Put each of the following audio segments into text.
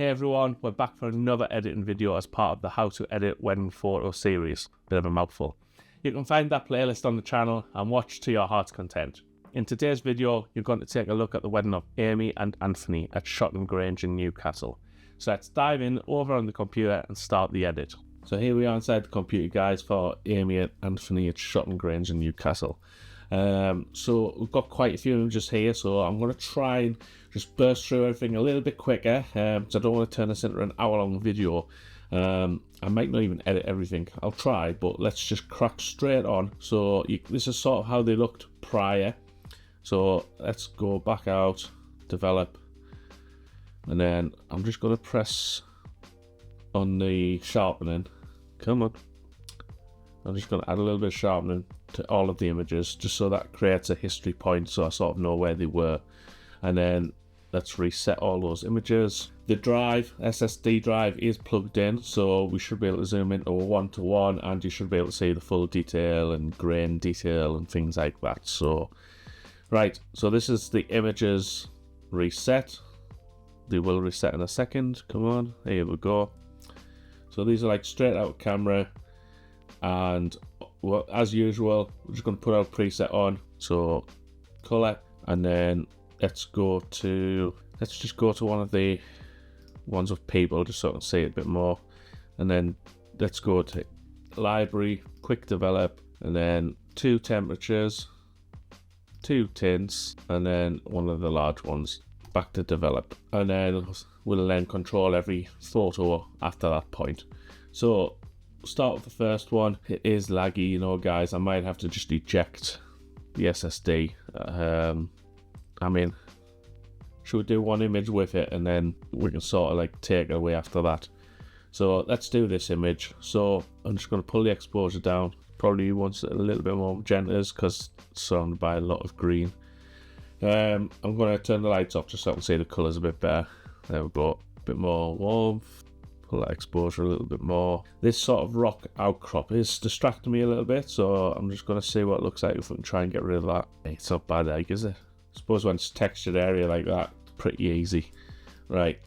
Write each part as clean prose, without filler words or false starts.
Hey everyone, we're back for another editing video as part of the How to Edit Wedding Photo series. Bit of a mouthful. You can find that playlist on the channel and watch to your heart's content. In today's video, you're going to take a look at the wedding of Amy and Anthony at Shotton Grange in Newcastle. So let's dive in over on the computer and start the edit. So here we are inside the computer, guys, for Amy and Anthony at Shotton Grange in Newcastle. So we've got quite a few images here, so I'm going to try and just burst through everything a little bit quicker, because I don't want to turn this into an hour-long video. I might not even edit everything. I'll try, but let's just crack straight on. So this is sort of how they looked prior. So let's go back out, develop, and then I'm just going to press on the sharpening. Come on. I'm just going to add a little bit of sharpening to all of the images, just so that creates a history point, so I sort of know where they were. And then let's reset all those images. The drive, SSD drive, is plugged in, so we should be able to zoom into a 1:1, and you should be able to see the full detail and grain detail and things like that. So, right, so this is the images reset. They will reset in a second. Come on, here we go. So these are like straight out of camera. And well, as usual, we're just going to put our preset on. So color, and then let's just go to one of the ones with people, just so I can see it a bit more. And then let's go to library, quick develop, and then 2 temperatures, 2 tints, and then one of the large ones. Back to develop, and then we'll then control every photo after that point. So start with the first one. It is laggy, you know, guys. I might have to just eject the SSD. I mean, should we do one image with it and then we can sort of like take it away after that? So let's do this image. So I'm just going to pull the exposure down. Probably wants a little bit more magentas because it's surrounded by a lot of green. I'm going to turn the lights off just so I can see the colours a bit better. There we go. A bit more warmth. Pull that exposure a little bit more. This sort of rock outcrop is distracting me a little bit, so I'm just going to see what it looks like if we can try and get rid of that. It's not bad, like, is it? I suppose when it's textured area like that, pretty easy. Right,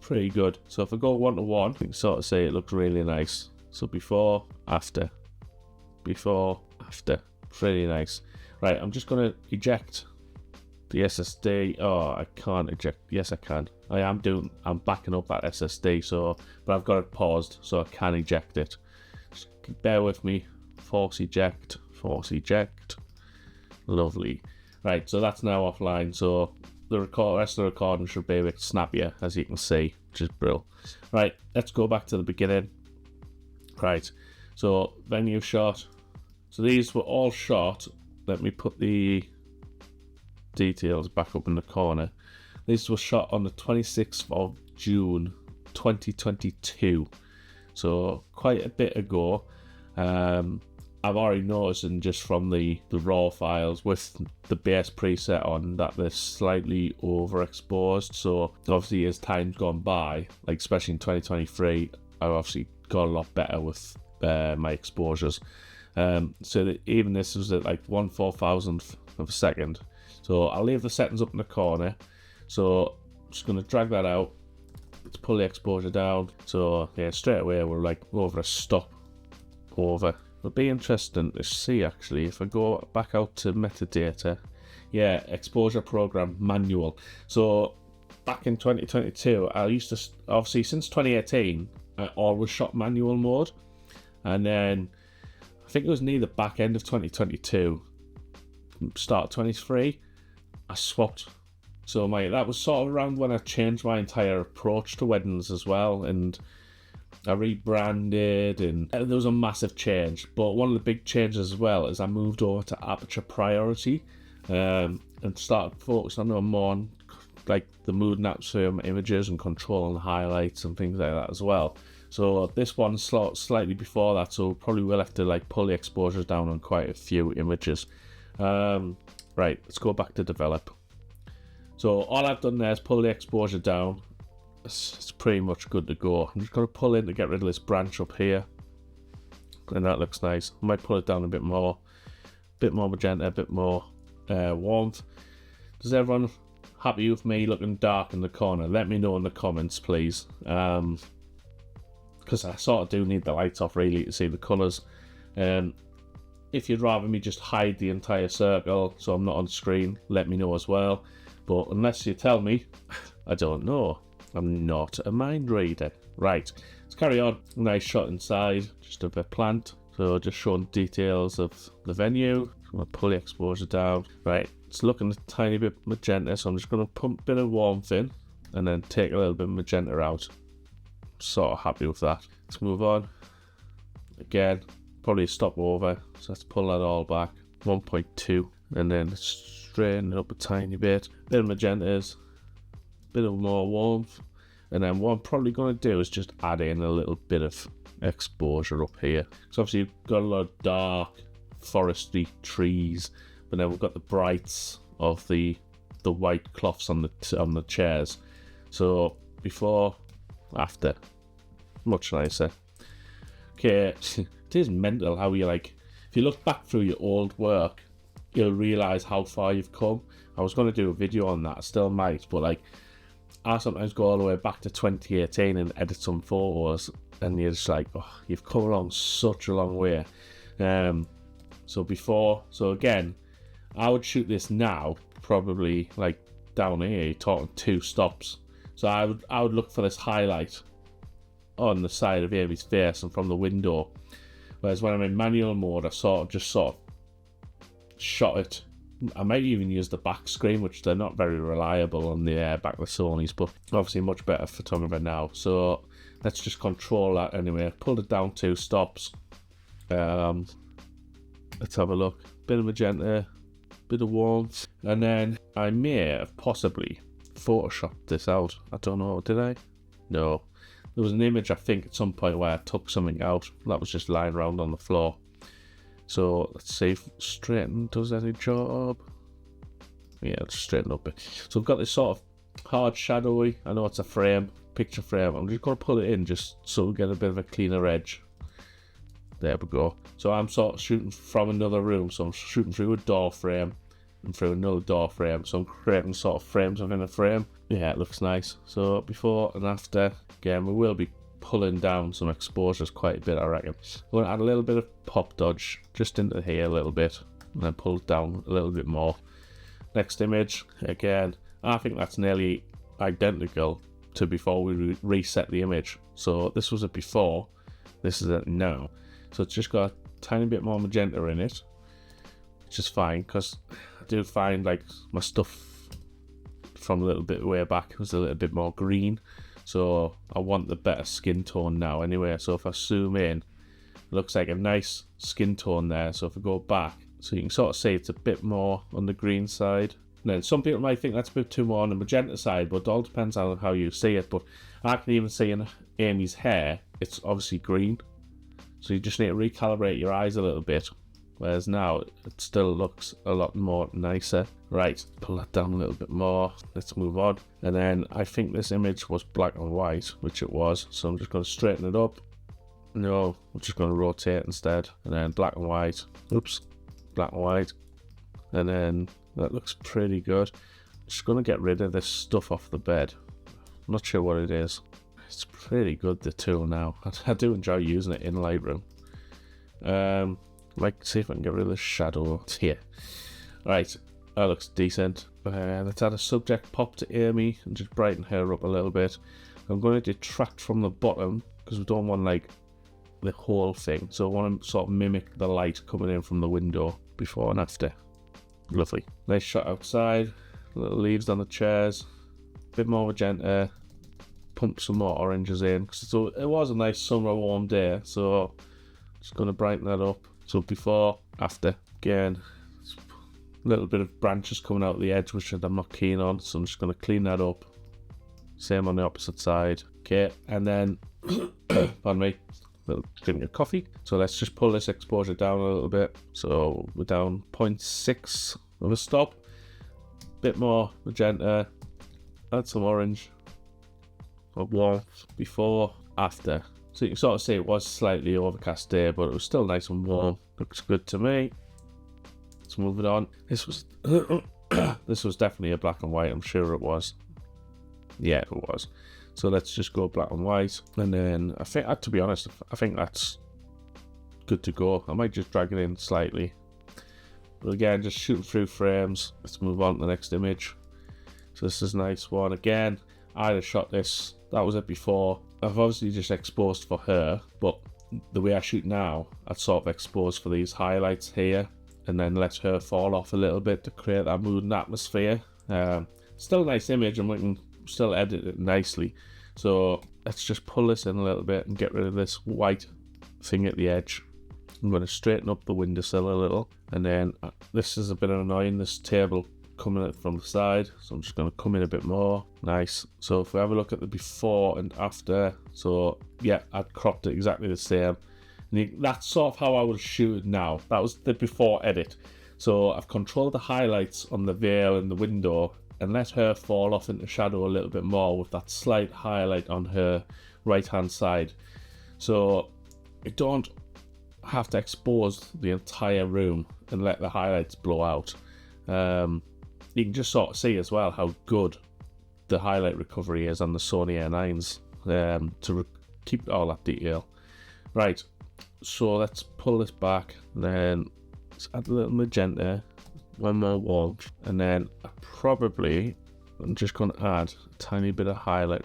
pretty good. So if I go 1:1, you can sort of see it looks really nice. So before, after, pretty nice. Right, I'm just going to eject the SSD. Oh, I can't eject. Yes, I can. I'm backing up that SSD, so, but I've got it paused, so I can eject it. Just bear with me. Force eject. Lovely. Right, so that's now offline. So the rest of the recording should be a bit snappier, as you can see, which is brilliant. Right, let's go back to the beginning. Right, so venue shot. So these were all shot. Let me put the details back up in the corner. This was shot on the 26th of June 2022, so quite a bit ago. I've already noticed, and just from the raw files with the base preset on, that they're slightly overexposed. So obviously as time's gone by, like especially in 2023, I've obviously got a lot better with my exposures. So that even this was at like 1/4000th of a second. So I'll leave the settings up in the corner. So I'm just going to drag that out. Let's pull the exposure down. So yeah, straight away we're like over a stop over. It'll be interesting to see actually if I go back out to metadata. Yeah, exposure program manual. So back in 2022, I used to, obviously since 2018, I always shot manual mode. And then I think it was near the back end of 2022, start 23, I swapped. So that was sort of around when I changed my entire approach to weddings as well, and I rebranded, and there was a massive change. But one of the big changes as well is I moved over to aperture priority, and started focusing on more on like the mood and atmosphere images and controlling highlights and things like that as well. So this one's slightly before that, so probably will have to like pull the exposures down on quite a few images. Right, let's go back to develop. So all I've done there is pull the exposure down. It's pretty much good to go. I'm just going to pull in to get rid of this branch up here, and that looks nice. I might pull it down a bit more magenta, a bit more warmth. Does everyone happy with me looking dark in the corner? Let me know in the comments, please. Because I sort of do need the lights off really to see the colours. If you'd rather me just hide the entire circle so I'm not on screen, let me know as well. But unless you tell me, I don't know. I'm not a mind reader. Right, let's carry on. Nice shot inside, just of a plant. So just showing details of the venue. I'm going to pull the exposure down. Right, it's looking a tiny bit magenta, so I'm just going to pump a bit of warmth in and then take a little bit of magenta out. Sort of happy with that. Let's move on. Again, probably a stop over, so let's pull that all back. 1.2, and then straighten it up a tiny bit. Bit of magentas, bit of more warmth, and then what I'm probably going to do is just add in a little bit of exposure up here. So obviously you've got a lot of dark forestry trees, but then we've got the brights of the white cloths on the chairs. So before, after, much nicer. Okay, it is mental how you if you look back through your old work, you'll realise how far you've come. I was going to do a video on that, I still might, but I sometimes go all the way back to 2018 and edit some photos, and you're just oh, you've come along such a long way. So again, I would shoot this now, probably down here, talking 2 stops. So I would look for this highlight on the side of Amy's face and from the window. Whereas when I'm in manual mode, I sort of shot it. I might even use the back screen, which they're not very reliable on the back of the Sonys, but obviously much better photographer now. So let's just control that anyway. Pulled it down 2 stops. Let's have a look. Bit of magenta, bit of warmth, and then I may have possibly photoshopped this out. I don't know, did I? No. There was an image, I think, at some point where I took something out that was just lying around on the floor. So let's see if straighten does any job. Yeah, let's straighten up a bit. So we've got this sort of hard shadowy, I know it's a frame, picture frame. I'm just going to pull it in just so we get a bit of a cleaner edge. There we go. So I'm sort of shooting from another room. So I'm shooting through a door frame and through another door frame. So I'm creating sort of frames within a frame. Yeah, it looks nice. So before and after, again, we will be pulling down some exposures quite a bit, I reckon. We're going to add a little bit of pop dodge just into here a little bit, and then pull it down a little bit more. Next image, again, I think that's nearly identical to before we reset the image. So this was a before, this is a now. So it's just got a tiny bit more magenta in it, which is fine, because I do find my stuff from a little bit way back was a little bit more green. So I want the better skin tone now anyway. So if I zoom in, it looks like a nice skin tone there. So if I go back, so you can sort of see it's a bit more on the green side. And then some people might think that's a bit too more on the magenta side, but it all depends on how you see it. But I can even see in Amy's hair, it's obviously green. So you just need to recalibrate your eyes a little bit. Whereas now, it still looks a lot more nicer. Right, pull that down a little bit more. Let's move on. And then I think this image was black and white, which it was. So I'm just going to straighten it up. No, I'm just going to rotate instead. And then black and white. Oops, black and white. And then that looks pretty good. Just going to get rid of this stuff off the bed. I'm not sure what it is. It's pretty good, the tool now. I do enjoy using it in Lightroom. See if I can get rid of the shadow here. Right, that looks decent. Let's add a subject pop to Amy and just brighten her up a little bit. I'm going to detract from the bottom because we don't want the whole thing. So I want to sort of mimic the light coming in from the window before and after. Lovely. Nice shot outside. Little leaves on the chairs. Bit more magenta. Pump some more oranges in. So it was a nice summer warm day. So just going to brighten that up. So before, after, again, a little bit of branches coming out of the edge, which I'm not keen on, so I'm just going to clean that up. Same on the opposite side. Okay, and then, pardon me, a little drink of coffee. So let's just pull this exposure down a little bit. So we're down 0.6 of a stop. Bit more magenta, add some orange, or warmth, before, after. So you can sort of see it was slightly overcast day, but it was still nice and warm. Looks good to me. Let's move it on. This was This was definitely a black and white, I'm sure it was. Yeah, it was. So let's just go black and white, and then I think, to be honest, I think that's good to go. I might just drag it in slightly. But again, just shooting through frames. Let's move on to the next image. So this is a nice one. Again, I'd have shot this. That was it before. I've obviously just exposed for her, but the way I shoot now, I'd sort of expose for these highlights here, and then let her fall off a little bit to create that mood and atmosphere. Still a nice image, and we can still edit it nicely. So let's just pull this in a little bit and get rid of this white thing at the edge. I'm going to straighten up the windowsill a little, and then this is a bit annoying, this table coming from the side, so I'm just going to come in a bit more. Nice. So if we have a look at the before and after, so yeah, I'd cropped it exactly the same, and that's sort of how I would shoot it now. That was the before edit. So I've controlled the highlights on the veil and the window and let her fall off into shadow a little bit more with that slight highlight on her right hand side, so I don't have to expose the entire room and let the highlights blow out. You can just sort of see as well how good the highlight recovery is on the Sony A9s to keep all that detail. Right, so let's pull this back, and then let's add a little magenta, one more warmth, and then I'm just going to add a tiny bit of highlight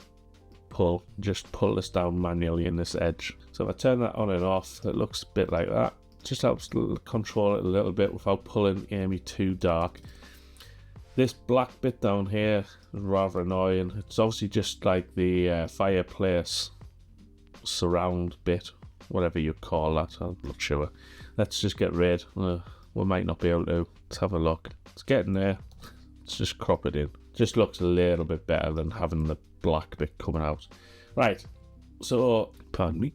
pull, just pull this down manually in this edge. So if I turn that on and off, it looks a bit like that. Just helps control it a little bit without pulling Amy too dark. This black bit down here is rather annoying. It's obviously just like the fireplace surround bit, whatever you call that, I'm not sure. Let's just get rid. We might not be able to. Let's have a look. It's getting there. Let's just crop it in. Just looks a little bit better than having the black bit coming out. Right, so pardon me,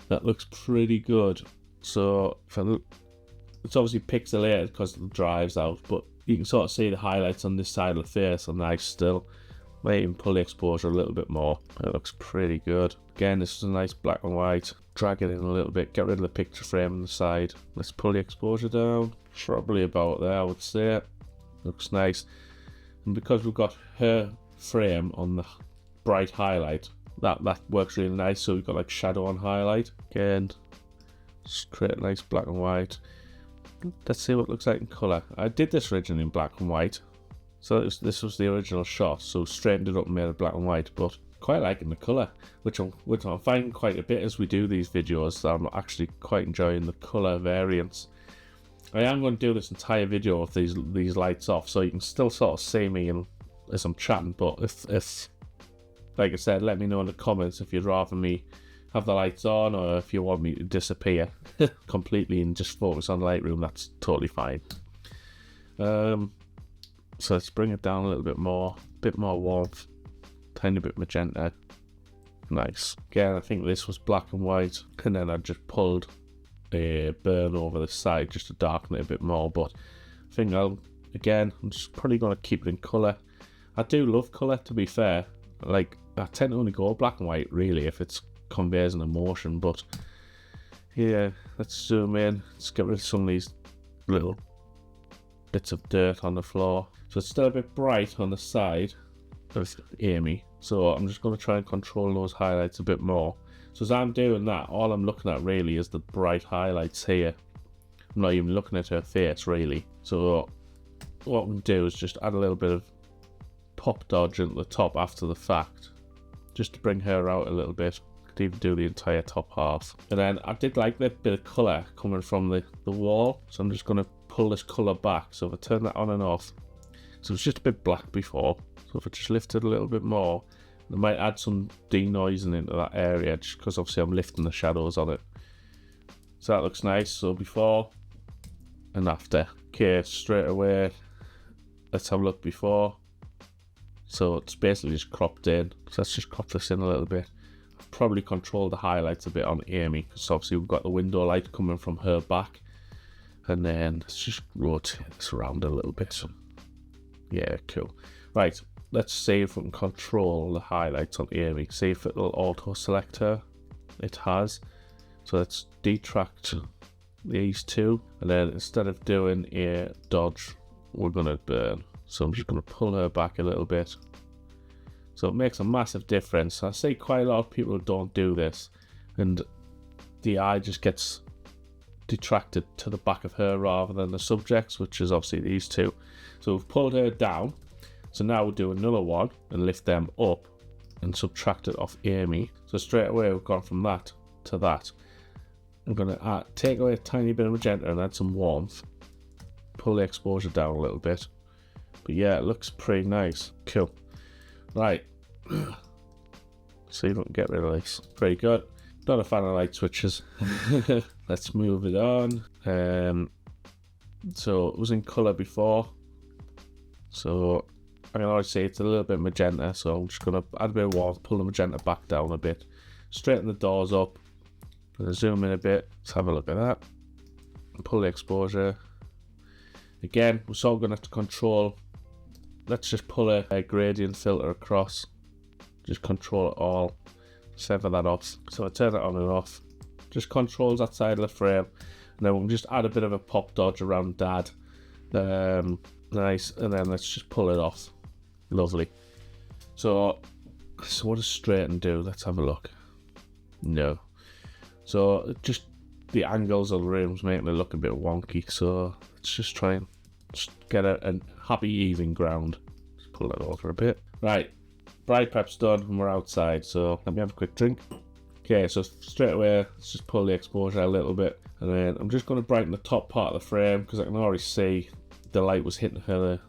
that looks pretty good. So it's obviously pixelated because the drive's out, but you can sort of see the highlights on this side of the face are nice still. Might even pull the exposure a little bit more. It looks pretty good. Again, this is a nice black and white. Drag it in a little bit, get rid of the picture frame on the side. Let's pull the exposure down. Probably about there, I would say. Looks nice. And because we've got her frame on the bright highlight, that works really nice. So we've got like shadow on highlight. Again, just create a nice black and white. Let's see what it looks like in colour. I did this originally in black and white, so this was the original shot, so straightened it up and made it black and white, but quite liking the colour, which I'm finding quite a bit as we do these videos. I'm actually quite enjoying the colour variance. I am going to do this entire video with these lights off, so you can still sort of see me as I'm chatting, but if like I said, let me know in the comments if you'd rather me have the lights on, or if you want me to disappear completely and just focus on Lightroom. That's totally fine. So let's bring it down a little bit more warmth, tiny bit magenta. Nice. Again, I think this was black and white, and then I just pulled a burn over the side just to darken it a bit more, but I think I'm just probably going to keep it in colour. I do love colour, to be fair. Like, I tend to only go black and white really if it's conveys an emotion, but yeah, let's zoom in. Let's get rid of some of these little bits of dirt on the floor. So it's still a bit bright on the side of Amy, so I'm just going to try and control those highlights a bit more. So as I'm doing that, all I'm looking at really is the bright highlights here. I'm not even looking at her face really. So what we can do is just add a little bit of pop dodge at the top after the fact, just to bring her out a little bit. Could even do the entire top half. And then I did like that bit of colour coming from the wall, so I'm just going to pull this colour back. So if I turn that on and off, so it's just a bit black before, so if I just lift it a little bit more, I might add some denoising into that area, just because obviously I'm lifting the shadows on it. So that looks nice. So before and after. Okay, straight away, let's have a look before. So it's basically just cropped in. So let's just crop this in a little bit. I've probably controlled the highlights a bit on Amy, because obviously we've got the window light coming from her back. And then let's just rotate this around a little bit. Yeah, cool. Right, let's see if we can control the highlights on Amy. See if it'll auto select her. It has. So let's detract these two. And then instead of doing a dodge, we're going to burn. So I'm just going to pull her back a little bit. So it makes a massive difference. I see quite a lot of people don't do this, and the eye just gets detracted to the back of her rather than the subjects, which is obviously these two. So we've pulled her down. So now we'll do another one and lift them up and subtract it off Amy. So straight away we've gone from that to that. I'm going to take away a tiny bit of magenta and add some warmth. Pull the exposure down a little bit. But yeah, it looks pretty nice. Cool. Right. See if we can get rid of this. Pretty good. Not a fan of light switches. Let's move it on. So it was in colour before. So I can already see it's a little bit magenta. So I'm just going to add a bit of warmth, pull the magenta back down a bit. Straighten the doors up. I'm going to zoom in a bit. Let's have a look at that. Pull the exposure. Again, we're sort of going to have to control. Let's just pull a gradient filter across. Just control it all. Sever that off. So I turn it on and off. Just controls that side of the frame. And then we'll just add a bit of a pop dodge around Dad. Nice. And then let's just pull it off. Lovely. So what does straighten do? Let's have a look. No. So just the angles of the room's making it look a bit wonky. So let's just try and just get a happy even ground. Just pull that over a bit. Right. Bride prep's done and we're outside, so let me have a quick drink. Okay, so straight away, let's just pull the exposure a little bit, and then I'm just going to brighten the top part of the frame because I can already see the light was hitting her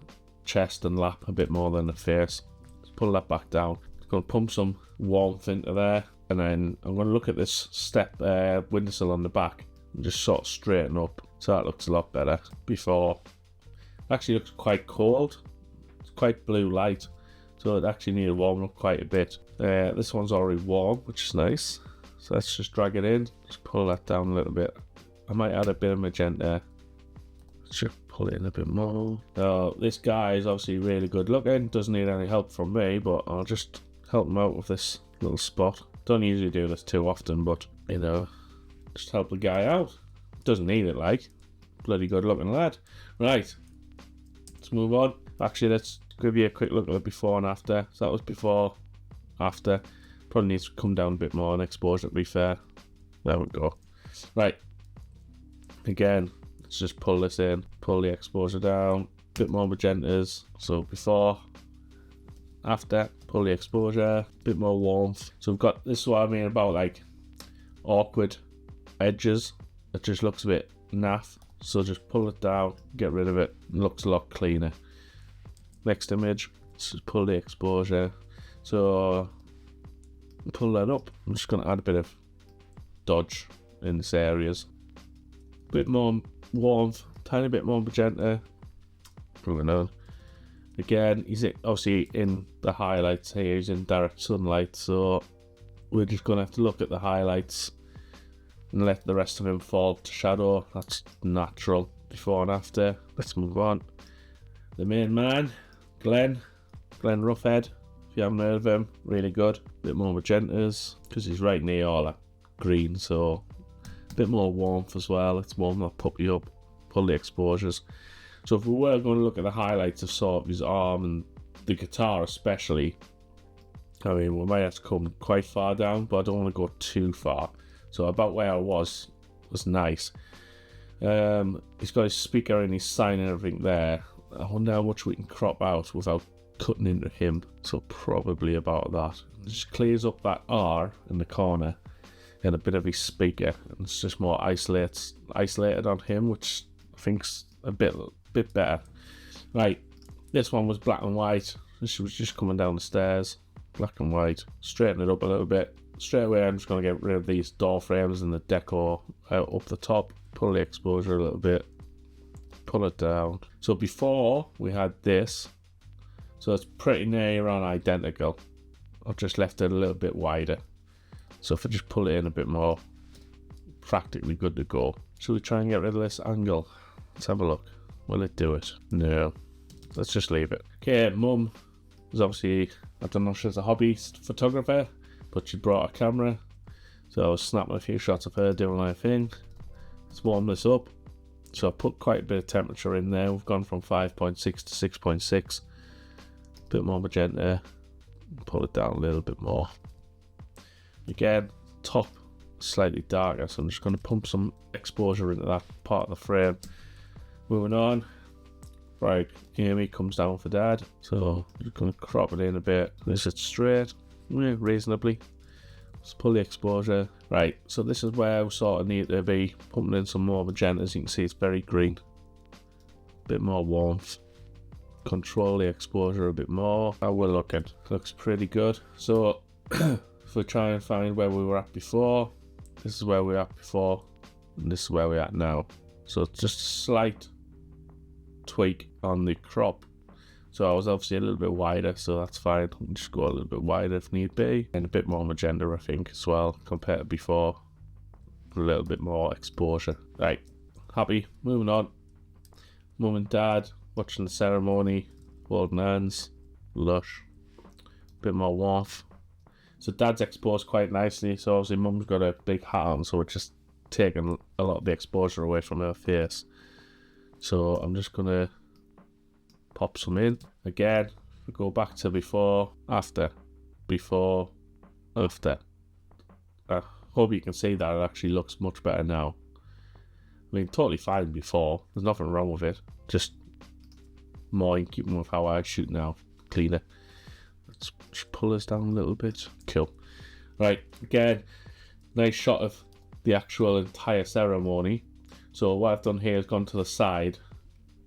chest and lap a bit more than the face. Let's pull that back down. I'm going to pump some warmth into there, and then I'm going to look at this step windowsill on the back and just sort of straighten up so that looks a lot better. Before, it actually looks quite cold. It's quite blue light. So it actually needed warming up quite a bit. This one's already warm, which is nice. So let's just drag it in. Just pull that down a little bit. I might add a bit of magenta. Just pull it in a bit more. Now, this guy is obviously really good looking. Doesn't need any help from me, but I'll just help him out with this little spot. Don't usually do this too often, but, you know, just help the guy out. Doesn't need it, like. Bloody good looking lad. Right. Let's move on. Actually, let's give you a quick look at the before and after. So that was before, after. Probably needs to come down a bit more and exposure, to be fair. There we go. Right. Again, let's just pull this in. Pull the exposure down. Bit more magentas. So before, after. Pull the exposure. Bit more warmth. So we've got, this is what I mean about like awkward edges. It just looks a bit naff. So just pull it down. Get rid of it. It looks a lot cleaner. Next image, let's just pull the exposure. So pull that up. I'm just going to add a bit of dodge in these areas. Bit more warmth, tiny bit more magenta. Moving on. Again, he's obviously in the highlights here. He's in direct sunlight, so we're just going to have to look at the highlights and let the rest of him fall to shadow. That's natural. Before and after. Let's move on. The main man. Glen Roughead, if you haven't heard of him, really good. Bit more magentas, because he's right near all that green, so a bit more warmth as well. Let's warm that puppy up, pull the exposures. So if we were going to look at the highlights of sort of his arm and the guitar especially, I mean, we might have to come quite far down, but I don't want to go too far. So about where I was nice. He's got his speaker and his sign and everything there. I wonder how much we can crop out without cutting into him. So probably about that. It just clears up that R in the corner and a bit of his speaker. And it's just more isolated on him, which I think's a bit better. Right, this one was black and white. She was just coming down the stairs. Black and white. Straighten it up a little bit. Straight away I'm just going to get rid of these door frames and the decor up the top. Pull the exposure a little bit. Pull it down. So before we had this, so it's pretty near on identical. I've just left it a little bit wider. So if I just pull it in a bit more, practically good to go. Should we try and get rid of this angle? Let's have a look. Will it do it? No. Let's just leave it. Okay, Mum was obviously, I don't know if she's a hobby photographer, but she brought a camera. So I was snapping a few shots of her doing her thing. Let's warm this up. So I put quite a bit of temperature in there. We've gone from 5.6 to 6.6. Bit more magenta. Pull it down a little bit more. Again, top slightly darker, so I'm just going to pump some exposure into that part of the frame. Moving on. Right, Amy comes down for Dad, so I'm just going to crop it in a bit. This is straight, reasonably. Just pull the exposure. Right, so this is where we sort of need to be pumping in some more magenta. As you can see, it's very green. Bit more warmth. Control the exposure a bit more. How we're looking. Looks pretty good. So if we try and find where we were at before, this is where we were at before, and this is where we're at now. So it's just a slight tweak on the crop. So I was obviously a little bit wider, so that's fine. We'll just go a little bit wider if need be, and a bit more magenta, I think, as well, compared to before. A little bit more exposure. Right, happy. Moving on. Mum and Dad watching the ceremony, holding hands, lush. Bit more warmth. So Dad's exposed quite nicely. So obviously Mum's got a big hat on, so we're just taking a lot of the exposure away from her face. So I'm just gonna pop some in. Again, we go back to before, after, before, after. I hope you can see that it actually looks much better now. I mean, totally fine before. There's nothing wrong with it. Just more in keeping with how I shoot now. Cleaner. Let's just pull this down a little bit. Cool. Right, again, nice shot of the actual entire ceremony. So what I've done here is gone to the side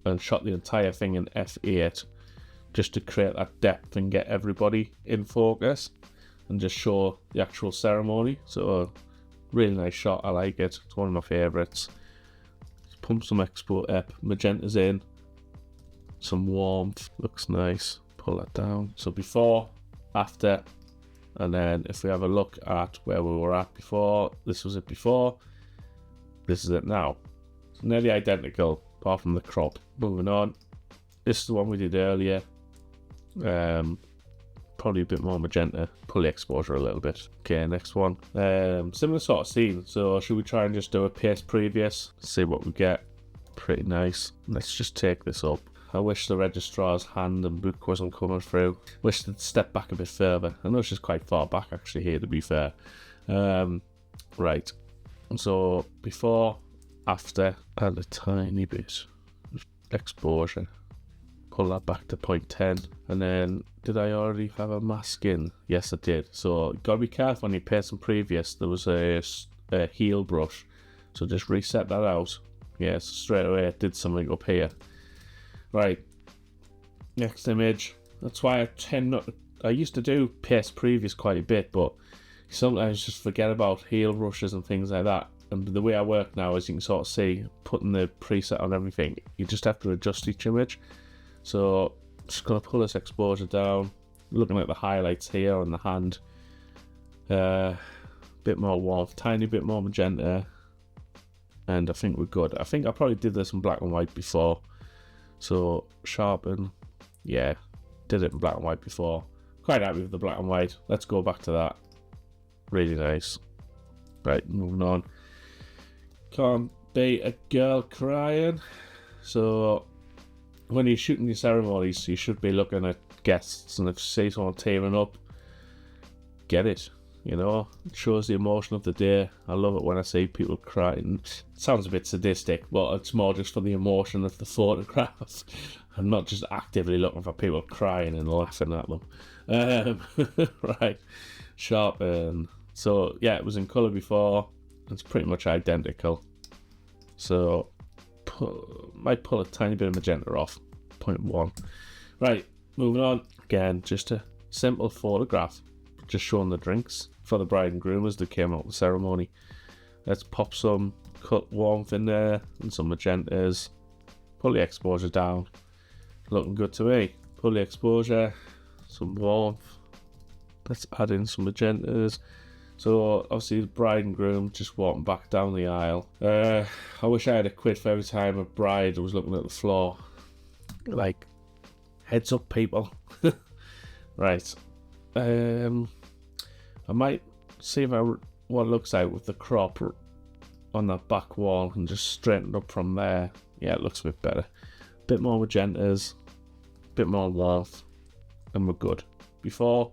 and shot the entire thing in f8 just to create that depth and get everybody in focus and just show the actual ceremony. So really nice shot. I like it. It's one of my favourites. Pump some magentas in. Some warmth. Looks nice. Pull that down. So before, after, and then if we have a look at where we were at before, this was it before, this is it now. It's nearly identical apart from the crop. Moving on. This is the one we did earlier. Probably a bit more magenta. Pull the exposure a little bit. Okay, next one. Similar sort of scene. So should we try and just do a paste previous? See what we get. Pretty nice. Let's just take this up. I wish the registrar's hand and book wasn't coming through. Wish they'd step back a bit further. I know it's just quite far back actually here, to be fair. Right. So before, after, and a tiny bit of exposure. Pull that back to 0.10. And then, did I already have a mask in? Yes, I did. So, gotta be careful when you paste some previous. There was a heel brush. So just reset that out. Yeah, so straight away it did something up here. Right. Next image. That's why I tend not... I used to do paste previous quite a bit, but sometimes just forget about heel brushes and things like that. And the way I work now, as you can sort of see, putting the preset on everything, you just have to adjust each image. So, just going to pull this exposure down, looking at the highlights here on the hand. Bit more warmth, tiny bit more magenta, and I think we're good. I think I probably did this in black and white before. So, sharpen, yeah, did it in black and white before. Quite happy with the black and white. Let's go back to that. Really nice. Right, moving on. Can't be a girl crying. So, when you're shooting your ceremonies, you should be looking at guests, and if you see someone tearing up, get it. You know, it shows the emotion of the day. I love it when I see people crying. It sounds a bit sadistic, but it's more just for the emotion of the photograph. I'm not just actively looking for people crying and laughing at them. Right, sharpen. So yeah, it was in colour before. It's pretty much identical. So might pull a tiny bit of magenta off. 0.1. Right, moving on. Again, just a simple photograph, just showing the drinks for the bride and groom as they came out of the ceremony. Let's pop some cut warmth in there and some magentas. Pull the exposure down. Looking good to me. Pull the exposure, some warmth. Let's add in some magentas. So obviously the bride and groom just walking back down the aisle. I wish I had a quid for every time a bride was looking at the floor. Like, heads up, people. Right. I might see if what it looks like with the crop. on that back wall and just straighten it up from there. Yeah, it looks a bit better. Bit more magentas, bit more warmth, and we're good. Before,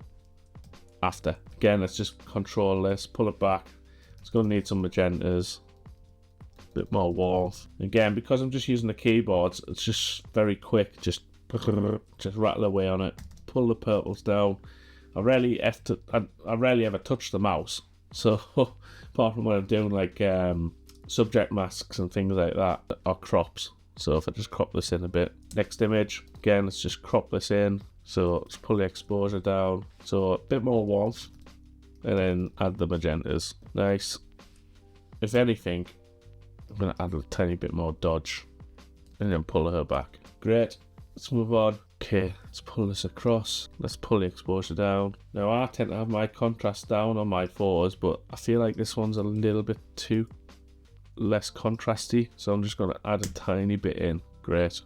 after. Again, let's just control this, pull it back. It's going to need some magentas, bit more warmth. Again, because I'm just using the keyboards, it's just very quick. Just rattle away on it, pull the purples down. I rarely ever touch the mouse. So apart from when I'm doing like subject masks and things like that, or crops. So if I just crop this in a bit. Next image, again, let's just crop this in. So let's pull the exposure down. So a bit more warmth. And then add the magentas. Nice. If anything, I'm going to add a tiny bit more dodge. And then pull her back. Great. Let's move on. Okay, let's pull this across. Let's pull the exposure down. Now I tend to have my contrast down on my photos, but I feel like this one's a little bit too less contrasty, so I'm just going to add a tiny bit in. Great.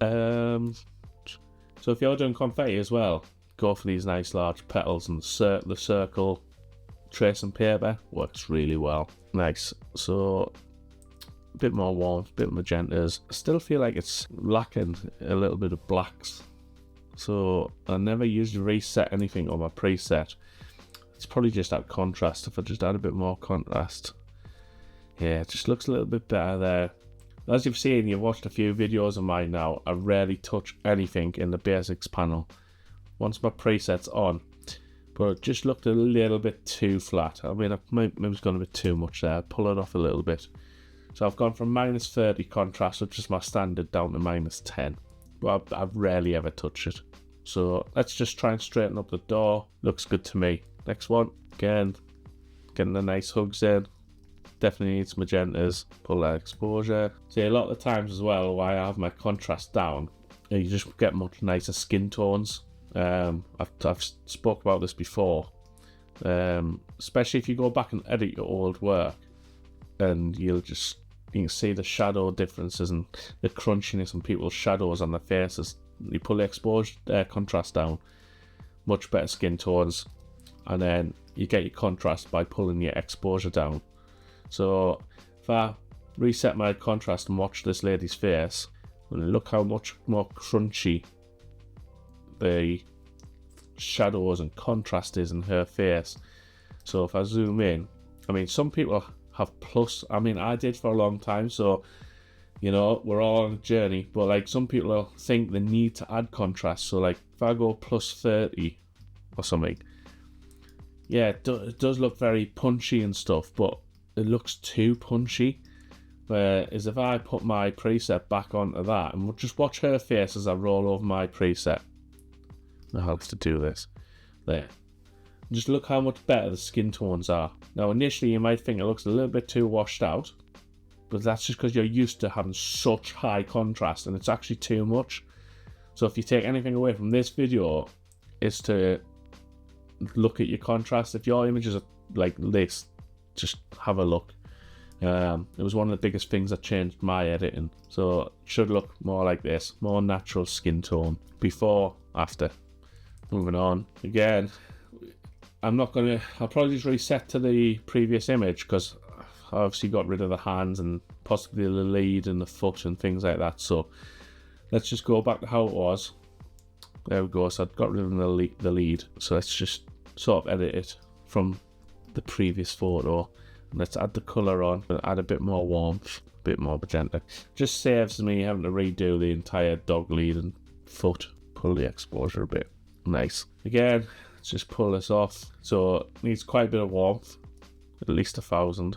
So if you're doing confetti as well, go for these nice large petals, and the circle tracing paper works really well. Nice. So a bit more warmth, a bit of magentas. I still feel like it's lacking a little bit of blacks, so I never usually reset anything on my preset. It's probably just that contrast. If I just add a bit more contrast, yeah, it just looks a little bit better there. As you've seen, you've watched a few videos of mine now, I rarely touch anything in the basics panel once my preset's on, but it just looked a little bit too flat. I mean, maybe it's gone a bit too much there. I'll pull it off a little bit. So I've gone from -30 contrast, which is my standard, down to -10. But I've rarely ever touched it. So let's just try and straighten up the door. Looks good to me. Next one, again, getting the nice hugs in. Definitely needs magentas. Pull that exposure. See, a lot of the times as well, why I have my contrast down, you just get much nicer skin tones. I've spoke about this before. Especially if you go back and edit your old work, and you can see the shadow differences and the crunchiness on people's shadows on their faces. You pull the exposure contrast down, much better skin tones, and then you get your contrast by pulling your exposure down. So if I reset my contrast and watch this lady's face, and look how much more crunchy the shadows and contrast is in her face. So if I zoom in, I mean, some people have plus, I mean, I did for a long time, so you know, we're all on a journey, but like some people think they need to add contrast. So like if I go +30 or something, yeah, it does look very punchy and stuff, but it looks too punchy. Whereas if I put my preset back onto that and just watch her face as I roll over my preset, it helps to do this. There. Just look how much better the skin tones are. Now initially you might think it looks a little bit too washed out, but that's just because you're used to having such high contrast, and it's actually too much. So if you take anything away from this video, is to look at your contrast. If your images are like this, just have a look. It was one of the biggest things that changed my editing. So it should look more like this, more natural skin tone. Before, after. Moving on. Again, I'll probably just reset to the previous image, because I obviously got rid of the hands and possibly the lead and the foot and things like that. So let's just go back to how it was. There we go. So I've got rid of the lead. So let's just sort of edit it from the previous photo. And let's add the colour on and add a bit more warmth, a bit more magenta. Just saves me having to redo the entire dog lead and foot. Pull the exposure a bit. Nice. Again, let's just pull this off. So it needs quite a bit of warmth, at least 1,000,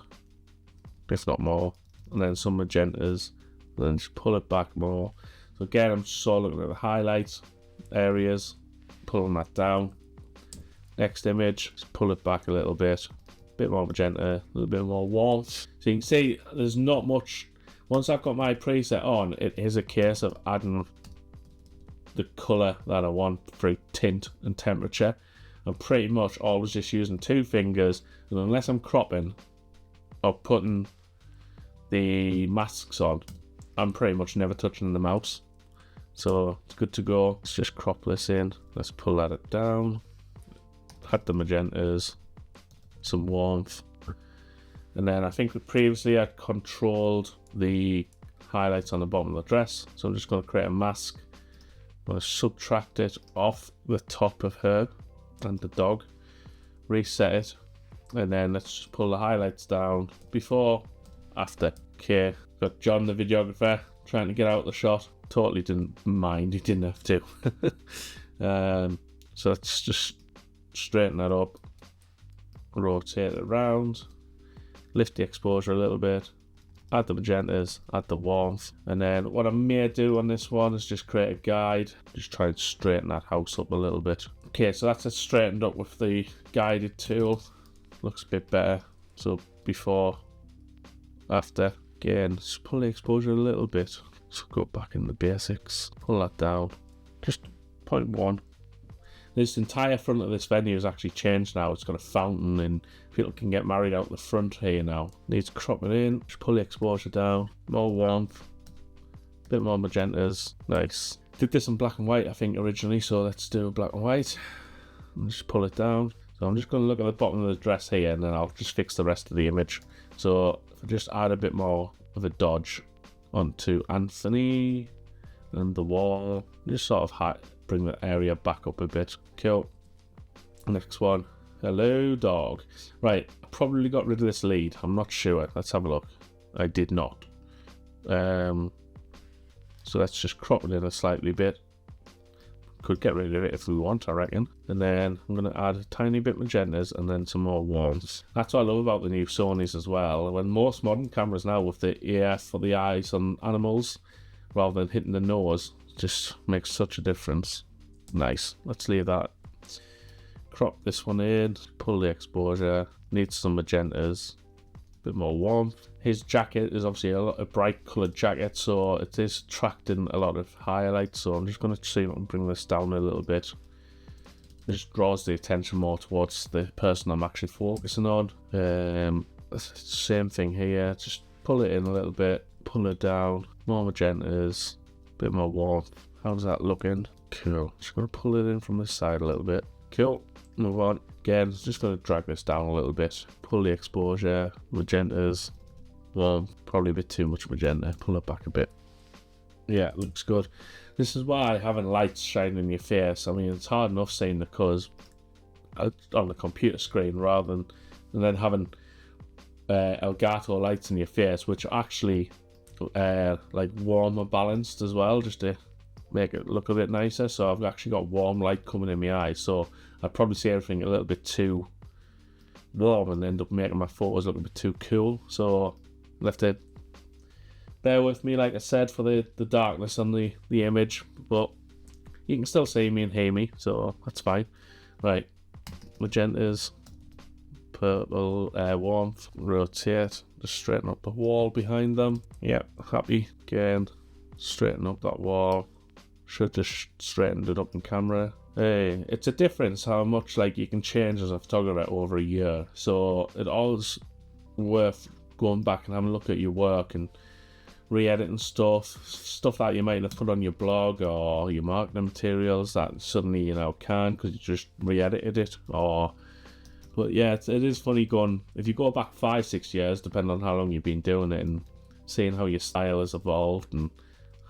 if not more. And then some magentas, and then just pull it back more. So again, I'm just sort of looking at the highlights areas, pulling that down. Next image, just pull it back a little bit more magenta, a little bit more warmth. So you can see there's not much. Once I've got my preset on, it is a case of adding the colour that I want through tint and temperature. I'm pretty much always just using 2 fingers, and unless I'm cropping or putting the masks on, I'm pretty much never touching the mouse. So it's good to go. Let's just crop this in. Let's pull that down. Add the magentas, some warmth, And then I think previously I controlled the highlights on the bottom of the dress, so I'm just going to create a mask. I'm going to subtract it off the top of her and the dog, reset it, and then let's just pull the highlights down. Before, after. Okay, got John the videographer trying to get out of the shot. Totally didn't mind, he didn't have to. So let's just straighten that up, rotate it around, lift the exposure a little bit, add the magentas, add the warmth, and then what I may do on this one is just create a guide, just try and straighten that house up a little bit. Okay, so that's it straightened up with the guided tool. Looks a bit better. So before, after, again, just pull the exposure a little bit. So go back in the basics, pull that down, just 0.1. This entire front of this venue has actually changed now. It's got a fountain and people can get married out the front here now. Needs cropping in, just pull the exposure down, more warmth, a bit more magentas, nice. Did this in black and white I think originally, so let's do black and white. And just pull it down. So I'm just going to look at the bottom of the dress here and then I'll just fix the rest of the image. So if I just add a bit more of a dodge onto Anthony and the wall, just sort of bring the area back up a bit. Cool. Next one. Hello, dog. Right, I probably got rid of this lead. I'm not sure. Let's have a look. I did not. So let's just crop it in a slightly bit. Could get rid of it if we want, I reckon. And then I'm going to add a tiny bit magentas and then some more warmth. That's what I love about the new Sonys as well. When most modern cameras now with the EF for the eyes on animals rather than hitting the nose, just makes such a difference. Nice. Let's leave that. Crop this one in, pull the exposure, needs some magentas, a bit more warmth. His jacket is obviously a bright coloured jacket, so it is attracting a lot of highlights. So I'm just going to see if I can bring this down a little bit. It just draws the attention more towards the person I'm actually focusing on. Same thing here, just pull it in a little bit, pull it down, more magentas, a bit more warmth. How's that looking? Cool. Just going to pull it in from this side a little bit. Cool. Move on. Again, just going to drag this down a little bit. Pull the exposure, magentas. Well, probably a bit too much magenta. Pull it back a bit. Yeah, it looks good. This is why having lights shining in your face. I mean, it's hard enough seeing the colours on the computer screen rather than then having Elgato lights in your face, which are actually like warm and balanced as well, just to make it look a bit nicer. So I've actually got warm light coming in my eyes, so I'd probably see everything a little bit too warm and end up making my photos look a bit too cool. So left it. Bear with me, like I said, for the darkness on the image, but you can still see me and hear me, so that's fine. Right, magentas, purple, warmth, rotate, just straighten up the wall behind them. Yep, happy. Again, straighten up that wall. Should just straightened it up in camera. Hey, it's a difference how much like you can change as a photographer over a year, so it always worth going back and having a look at your work and re-editing stuff that you might have put on your blog or your marketing materials that suddenly you now can because you just re-edited it. But yeah, it is funny going, if you go back 5-6 years, depending on how long you've been doing it, and seeing how your style has evolved and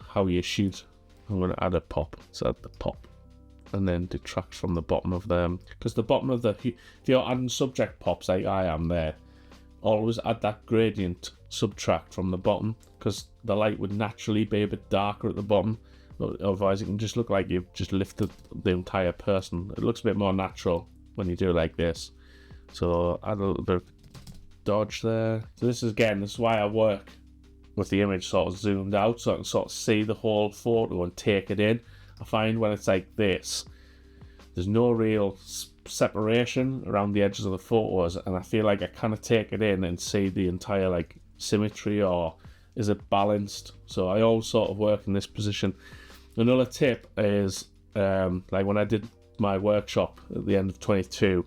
how you shoot. I'm going to add a pop, so add the pop and then detract from the bottom of them, because the bottom of if you're adding subject pops like I am there, always add that gradient subtract from the bottom, because the light would naturally be a bit darker at the bottom, but otherwise it can just look like you've just lifted the entire person. It looks a bit more natural when you do it like this. So add a little bit of dodge there. So this is why I work with the image sort of zoomed out, so I can sort of see the whole photo and take it in. I find when it's like this, there's no real separation around the edges of the photos, and I feel like I kind of take it in and see the entire like symmetry, or is it balanced. So I always sort of work in this position. Another tip is like when I did my workshop at the end of 22,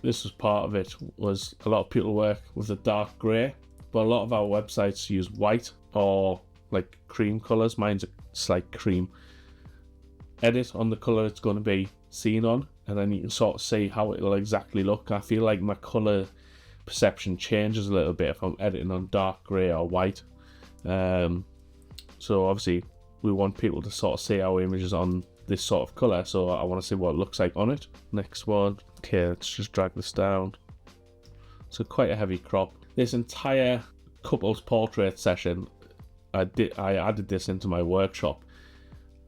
this was part of it, was a lot of people work with a dark grey, but a lot of our websites use white or like cream colours. Mine's a slight cream. Edit on the colour it's going to be seen on, and then you can sort of see how it'll exactly look. I feel like my colour perception changes a little bit if I'm editing on dark grey or white. So obviously we want people to sort of see our images on this sort of colour, so I want to see what it looks like on it. Next one. Okay, let's just drag this down. So quite a heavy crop. This entire couples portrait session, I added this into my workshop,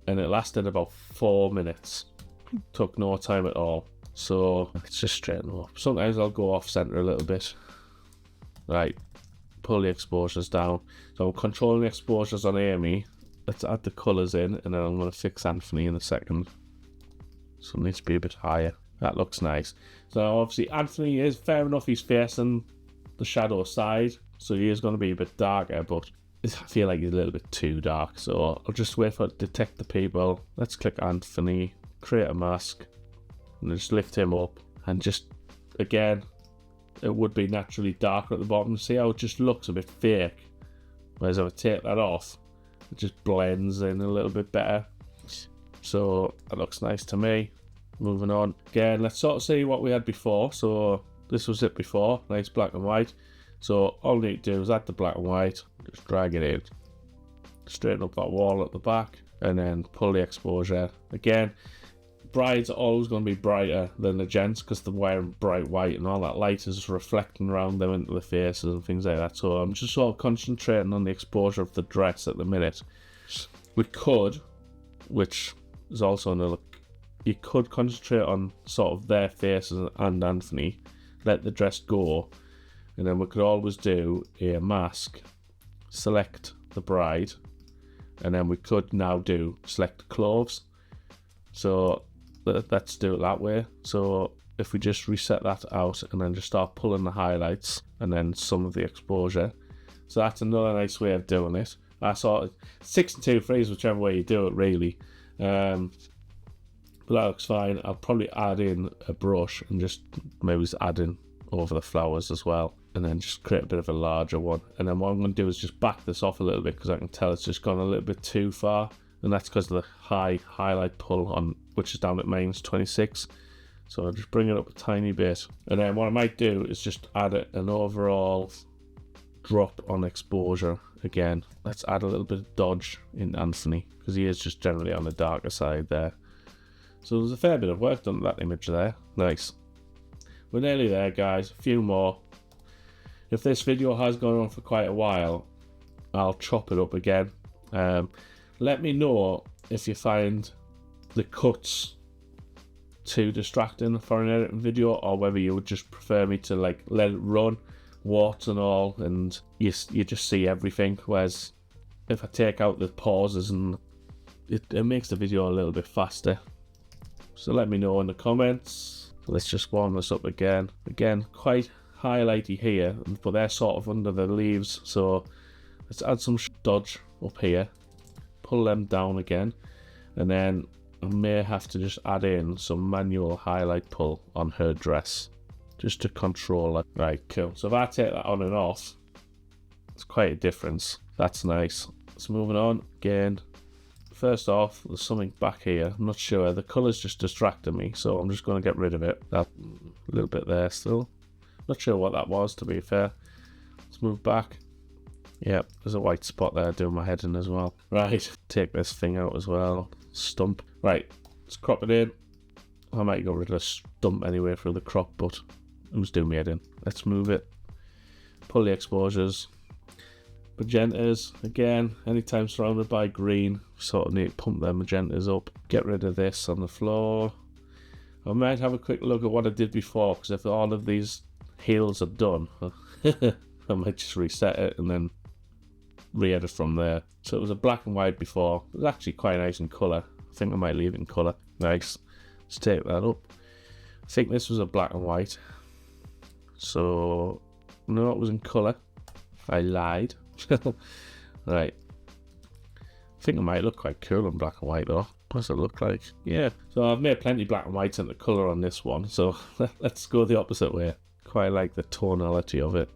and it lasted about 4 minutes. Took no time at all. So let's just straighten them up. Sometimes I'll go off center a little bit. Right, pull the exposures down. So I'm controlling the exposures on Amy. Let's add the colours in, and then I'm going to fix Anthony in a second. So it needs to be a bit higher. That looks nice. So obviously Anthony is, fair enough, he's facing the shadow side, so he is going to be a bit darker, but I feel like he's a little bit too dark. So I'll just wait for it to detect the people. Let's click Anthony, create a mask, and just lift him up, and just, again, it would be naturally darker at the bottom. See how it just looks a bit fake? Whereas if I take that off, it just blends in a little bit better. So that looks nice to me. Moving on. Again, let's sort of see what we had before. So this was it before, nice black and white. So all we need to do is add the black and white, just drag it in, straighten up that wall at the back, and then pull the exposure. Again, brides are always going to be brighter than the gents because they're wearing bright white and all that light is reflecting around them into the faces and things like that. So I'm just sort of concentrating on the exposure of the dress at the minute. We could, which is also another, you could concentrate on sort of their faces and Anthony, let the dress go, and then we could always do a mask, select the bride, and then we could now do select clothes. So let's do it that way. So if we just reset that out and then just start pulling the highlights and then some of the exposure. So that's another nice way of doing it. I sort of 6 and 2 threes, whichever way you do it really. But that looks fine. I'll probably add in a brush and just maybe just add in over the flowers as well, and then just create a bit of a larger one. And then what I'm going to do is just back this off a little bit because I can tell it's just gone a little bit too far, and that's because of the high highlight pull on, which is down at -26. So I'll just bring it up a tiny bit, and then what I might do is just add an overall drop on exposure again. Let's add a little bit of dodge in Anthony because he is just generally on the darker side there. So there's a fair bit of work done on that image there. Nice. We're nearly there, guys. A few more. If this video has gone on for quite a while, I'll chop it up again. Let me know if you find the cuts too distracting for an editing video, or whether you would just prefer me to like let it run, warts and all, and you just see everything. Whereas if I take out the pauses, and it makes the video a little bit faster. So let me know in the comments. Let's just warm this up again. Again, quite highlighty here, but they're sort of under the leaves. So let's add some dodge up here. Pull them down again. And then I may have to just add in some manual highlight pull on her dress, just to control it. Right, cool. So if I take that on and off, it's quite a difference. That's nice. Let's moving on again. First off, there's something back here. I'm not sure. The colour's just distracting me, so I'm just going to get rid of it. That little bit there still. Not sure what that was, to be fair. Let's move back. Yep, there's a white spot there doing my head in as well. Right, take this thing out as well. Stump. Right, let's crop it in. I might go rid of the stump anyway for the crop, but I'm just doing my head in. Let's move it. Pull the exposures. Magentas, again, anytime surrounded by green, sort of need to pump their magentas up. Get rid of this on the floor. I might have a quick look at what I did before, because if all of these heels are done, I might just reset it and then re-edit from there. So it was a black and white before. It was actually quite nice in colour. I think I might leave it in colour. Nice. Let's take that up. I think this was a black and white. So, no, it was in colour. I lied. Right. I think it might look quite cool in black and white though. What does it look like? Yeah. So I've made plenty black and whites into colour on this one. So let's go the opposite way. Quite like the tonality of it.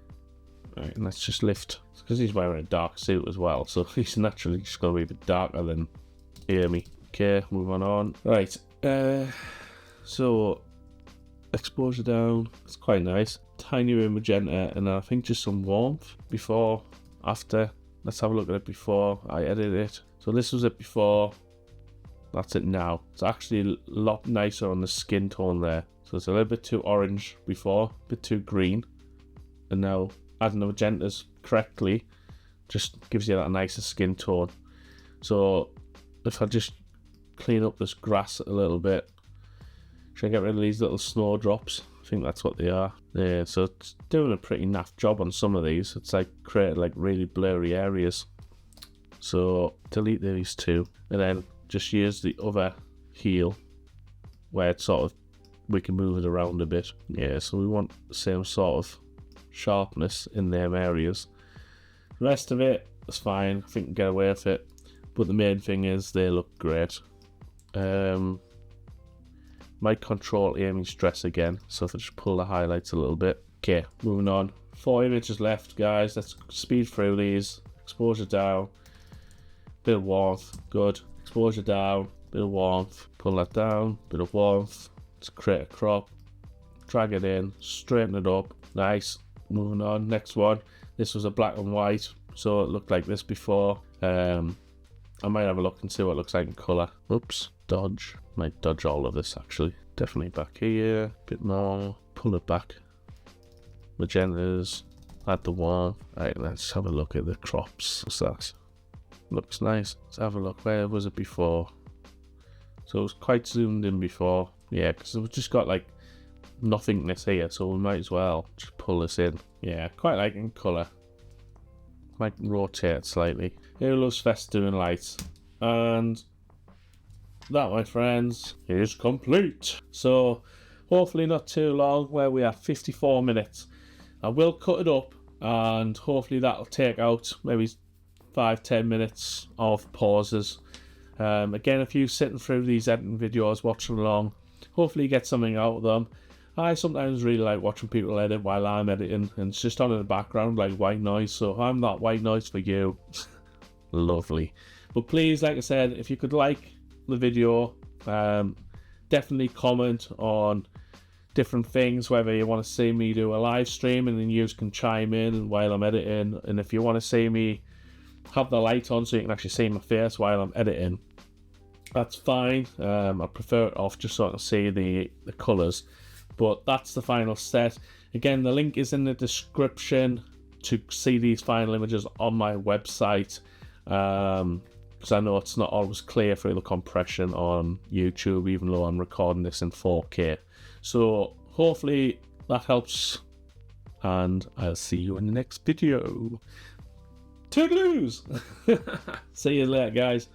Right, and let's just lift. Because he's wearing a dark suit as well. So he's naturally just going to be a bit darker than Amy. Okay, moving on. Right. So exposure down. It's quite nice. Tiny bit of magenta, and then I think just some warmth. Before, after. Let's have a look at it before I edit it. So this was it before. That's it now. It's actually a lot nicer on the skin tone there. So it's a little bit too orange before, a bit too green. And now adding the magentas correctly just gives you that nicer skin tone. So if I just clean up this grass a little bit, should I get rid of these little snowdrops? I think that's what they are. Yeah, so it's doing a pretty naff job on some of these. It's like created like really blurry areas. So delete these two, and then just use the other heel where it's sort of, we can move it around a bit. Yeah, so we want the same sort of sharpness in them areas. The rest of it is fine. I think we can get away with it. But the main thing is they look great. Might control aiming stress again. So if I just pull the highlights a little bit. Okay, moving on. 4 images left, guys. Let's speed through these. Exposure down. Bit of warmth. Good. Exposure down. Bit of warmth. Pull that down. Bit of warmth. Let's create a crop. Drag it in. Straighten it up. Nice. Moving on. Next one. This was a black and white. So it looked like this before. I might have a look and see what it looks like in colour. Oops, dodge. Might dodge all of this actually. Definitely back here. Bit more. Pull it back. Magentas. Add the warmth. Right, let's have a look at the crops. What's that? Looks nice. Let's have a look. Where was it before? So it was quite zoomed in before. Yeah, because we've just got like nothingness here, so we might as well just pull this in. Yeah, quite like in colour. Might rotate it slightly. Here loves festoon lights. And that, my friends, is complete. So hopefully not too long, where we are 54 minutes. I will cut it up, and hopefully that'll take out maybe 5-10 minutes of pauses. Again, if you're sitting through these editing videos, watching along, hopefully you get something out of them. I sometimes really like watching people edit while I'm editing, and it's just on in the background like white noise, so I'm not white noise for you. Lovely. But please, like I said, if you could like the video, definitely comment on different things, whether you want to see me do a live stream and then you can chime in while I'm editing, and if you want to see me have the light on so you can actually see my face while I'm editing, that's fine. I prefer it off just so I can see the colours. But that's the final set. Again, the link is in the description to see these final images on my website, because I know it's not always clear through the compression on YouTube, even though I'm recording this in 4K. So hopefully that helps, and I'll see you in the next video. Toodaloos! See you later, guys.